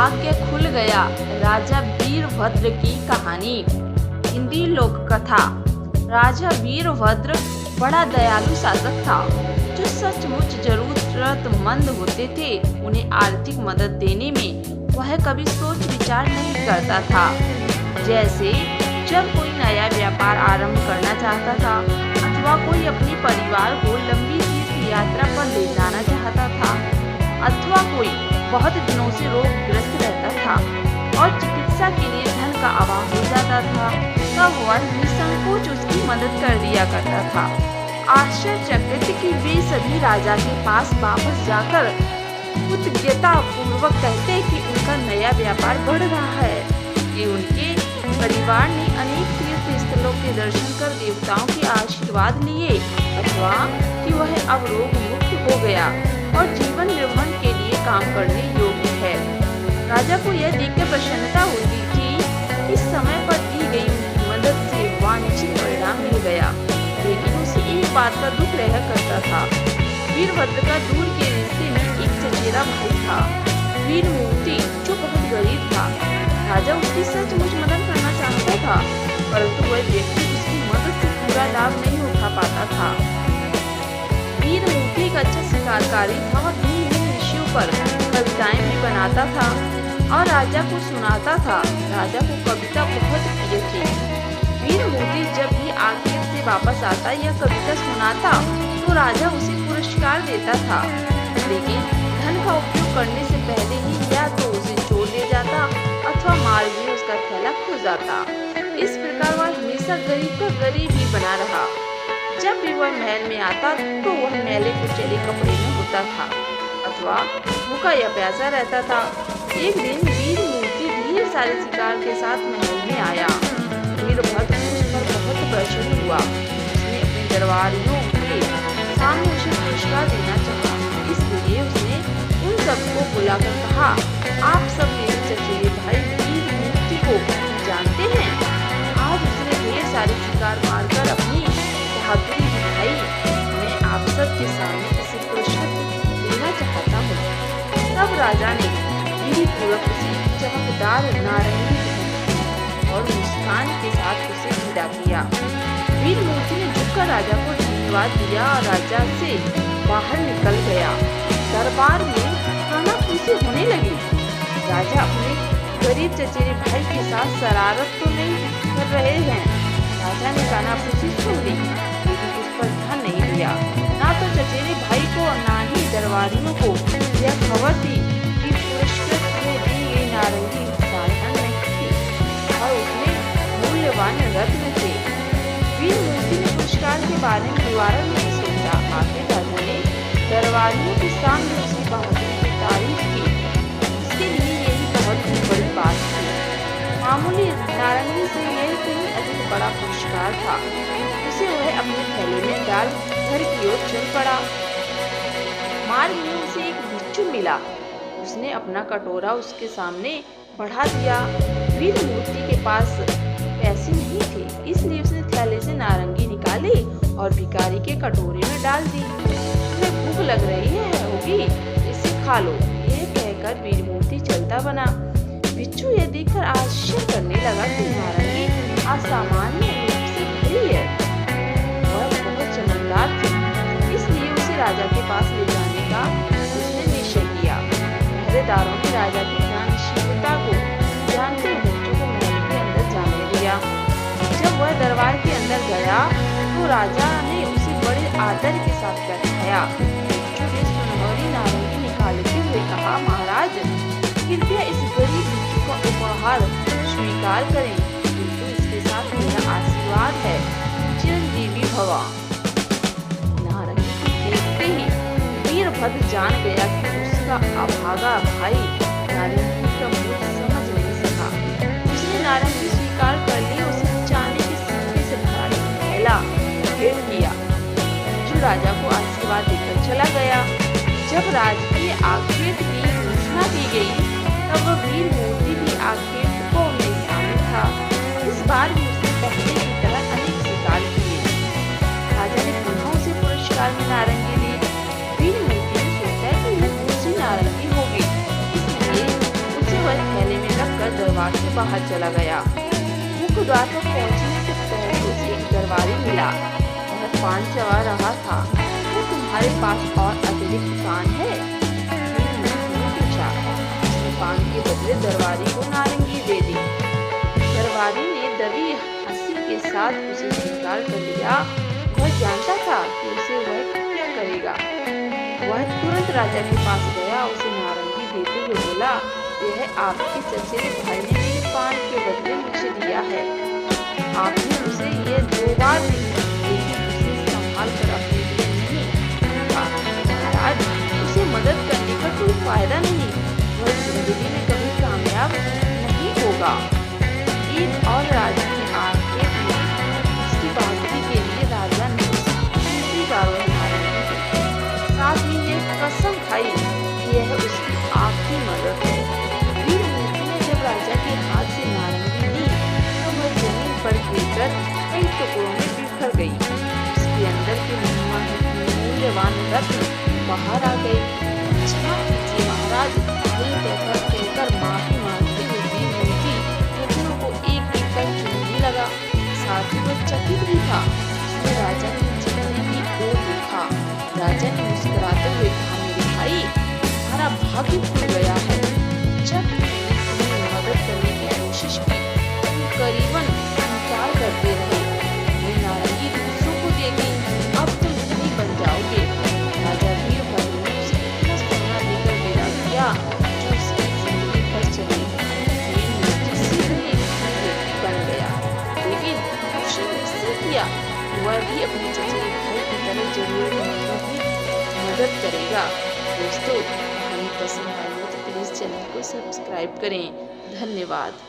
भाग्य खुल गया। राजा वीरभद्र की कहानी। हिंदी लोक कथा। राजा वीरभद्र बड़ा दयालु शासक था, जो सचमुच जरूरतमंद होते थे उन्हें आर्थिक मदद देने में वह कभी सोच विचार नहीं करता था। जैसे जब कोई नया व्यापार आरंभ करना चाहता था अथवा कोई अपने परिवार को लंबी तीर्थ यात्रा पर ले जाना चाहता था अथवा कोई बहुत दिनों से रोगग्रस्त रहता था और चिकित्सा के लिए धन का अभाव हो जाता था, तब वह निसंकोच उसकी मदद कर दिया करता था। आश्चर्यचकित कि वे सभी राजा के पास वापस जाकर कृतज्ञता पूर्वक कहते कि उनका नया व्यापार बढ़ रहा है, कि उनके परिवार ने अनेक तीर्थ स्थलों के दर्शन कर देवताओं के आशीर्वाद लिए अथवा कि वह अब रोग मुक्त हो गया और जीवन निर्वहन के लिए काम करने योग्य है। राजा को यह देखकर प्रसन्नता होती थी कि समय पर दी गई उनकी मदद से वांछित परिणाम मिल गया, लेकिन उसे एक बात का दुख रहा करता था। वीरभद्र का दूर के रिश्ते में एक चचेरा भाई था, वीरमूर्ति, जो बहुत गरीब था। राजा उसकी सचमुच मदद करना चाहता था, परंतु वह व्यक्ति उसकी मदद से पूरा लाभ नहीं उठा पाता था। वीरमूर्ति एक अच्छा शिकारकारी था और भिन्न भिन्न विषयों पर कविताएं भी बनाता था और राजा को सुनाता था। राजा को कविता बहुत प्रिय थी। वीरमूर्ति जब भी आखिर से वापस आता या कविता सुनाता तो राजा उसे पुरस्कार देता था, लेकिन धन का उपयोग करने से पहले ही या तो उसे चोर ले जाता अथवा मार्ग में उसका थैला खो जाता। इस प्रकार वह हमेशा गरीब का गरीब ही बना रहा। जब भी वह महल में आता तो वह मैले कुचले कपड़े में होता था अथवा भूखा या प्यासा रहता था। एक दिन वीरमूर्ति ढेर सारे शिकार के साथ महल में आया। वीरभद्र उस पर बहुत प्रसन्न हुआ। उसने अपने दरबारियों के सामने उसे पुरस्कार देना चाहा, इसलिए उसने उन सबको बुलाकर कहा, आप सब मेरे चचेरे भाई वीरमूर्ति को जानते हैं? आज उसने ढेर सारे शिकार मारकर अपनी बहादुरी दिखाई। मैं आप सब के सामने इसे पुरस्कार देना चाहता हूँ। तब राजा ने विधिपूर्वक उसे चमकदार नारंगी और मुस्कान के साथ उसे विदा किया। वीरमूर्ति ने झुककर राजा को धन्यवाद दिया और राजा से बाहर निकल गया। दरबार में कानाफूसी होने लगी। राजा अपने गरीब चचेरे भाई के साथ शरारत तो नहीं कर रहे हैं। राजा ने कानाफूसी सुन ली, लेकिन उस पर ध्यान नहीं दिया। ना तो चचेरे भाई को और ना ही दरबारियों को यह खबर थी कि पुरस्कृत में दी गई नारंगी साधारण नहीं थी और उसमें मूल्यवान रत्न थे। वीरमूर्ति ने पुरस्कार के बारे में दोबारा नहीं सोचा। आखिर राजा ने दरबारियों के सामने उसकी बहादुरी की तारीफ की। उसके लिए यही बहुत बड़ी बात थी। मामूली नारंगी से यह कहीं अधिक बड़ा पुरस्कार था। उसे वह अपने थैले में डाल घर की ओर चल पड़ा। मार्ग में उसे एक बिच्छू मिला। उसने अपना कटोरा उसके सामने बढ़ा दिया। वीरमूर्ति के पास पैसे नहीं थे, इसलिए उसने थैले से नारंगी निकाली और भिखारी के कटोरे में डाल दी। तुम्हें भूख लग रही होगी, इसे खा लो, यह कहकर वीरमूर्ति चलता बना। बिच्छू यह देखकर आश्चर्य करने लगा कि नारंगी असामान्य रूप से भरी है। वह बहुत चमकदार थी, इसलिए उसे राजा के पास ले जाने का उसने निश्चय किया। पहरेदारों ने राजा की दानशीलता को जानते हुए बिच्छू को महल के अंदर जाने दिया। जब वह दरबार के अंदर गया तो राजा ने उसे बड़े आदर के साथ बैठाया। बिच्छू ने सुनहरी नारंगी निकालते हुए कहा, महाराज, कृपया इस गरीब बिच्छू का उपहार स्वीकार करें, किंतु इसके साथ मेरा आशीर्वाद है, चिरंजीवी भव। नारंगी को देखते ही वीरभद्र जान गया कि उसका अभागा भाई नारंगी का मूल्य समझ नहीं सका। उसने नारंगी स्वीकार कर ली। उसे चांदी के सिक्के से भरा एक थैला भेंट किया। बिच्छू राजा को आशीर्वाद देकर चला गया। जब राजकीय आखेट की घोषणा की गई तब वीरमूर्ति भी आखेटकों में शामिल था। इस बार भी उसने पहले की तरह अनेक शिकार किए। राजा ने पुनः उसे पुरस्कार में नारंगी दी। वीरमूर्ति ने सोचा कि यह दूसरी नारंगी होगी, इसलिए उसे वह बाग से बाहर चला गया। मुख्य द्वार पर पहुंचने से पहले उसे एक दरबारी मिला। वह पान चबा रहा था। वो तुम्हारे पास और अतिरिक्त पान है? मैंने पूछा। उसने पान के बदले दरबारी को नारंगी दे दी। दरबारी ने दबी हंसी के साथ उसे स्वीकार कर लिया। वह जानता था कि उसे वह क्या करेगा। वह तुरंत राजा के पास गया, उसे नारंगी देते हुए बोला, यह आपके चचेरे भाई ने मेरे पान के बदले मुझे दिया है। आपने उसे ये 2 बार दी, लेकिन उसे संभाल कर अपने लिए नहीं रखा। महाराज, उसे मदद करने का कोई फायदा नहीं, वह जिंदगी में कभी कामयाब नहीं होगा। ईद और राजा की आंखें में उसकी बहादुरी के लिए राजा ने उसे तीसरी बार वह नारंगी दी। साथ ही ये कसम खाई कि यह उसकी आखिरी मदद है। वीर मूर्ति ने जब राजा के हाथ से नारंगी ली तो वह जमीन पर गिरकर कई टुकड़ों में बिखर गई। उसके अंदर के मूल्यवान रत्न बाहर आ गए। क्षमा कीजिए महाराज, कहकर माफी मांगते हुए वीर मूर्ति टुकड़ों को एक एक कर चूमने लगा। साथ ही वह चकित भी था। उसने राजा के चेहरे की ओर देखा। राजा ने मुस्कुराते हुए कहा, मेरे भाई, तुम्हारा भाग्य खुल गया है। जब तुमने मदद करने की कोशिश की, तुम करीबन इनकार करते रहे। ये नारंगी दूसरों को देगी, अब तुम धनी बन जाओगे। राजा वीरभद्र ने उसे इतना सोना देकर विदा किया जो उसकी जिंदगी भर चली। वीर मूर्ति शीघ्र ही एक धनी व्यक्ति बन गया, लेकिन उसे निश्चय किया वह भी अपने चचेरे भाई की तरह जरूरतमंदों की मदद करेगा। दोस्तों, कहानी पसंद आई हो तो प्लीज़ चैनल को सब्सक्राइब करें। धन्यवाद।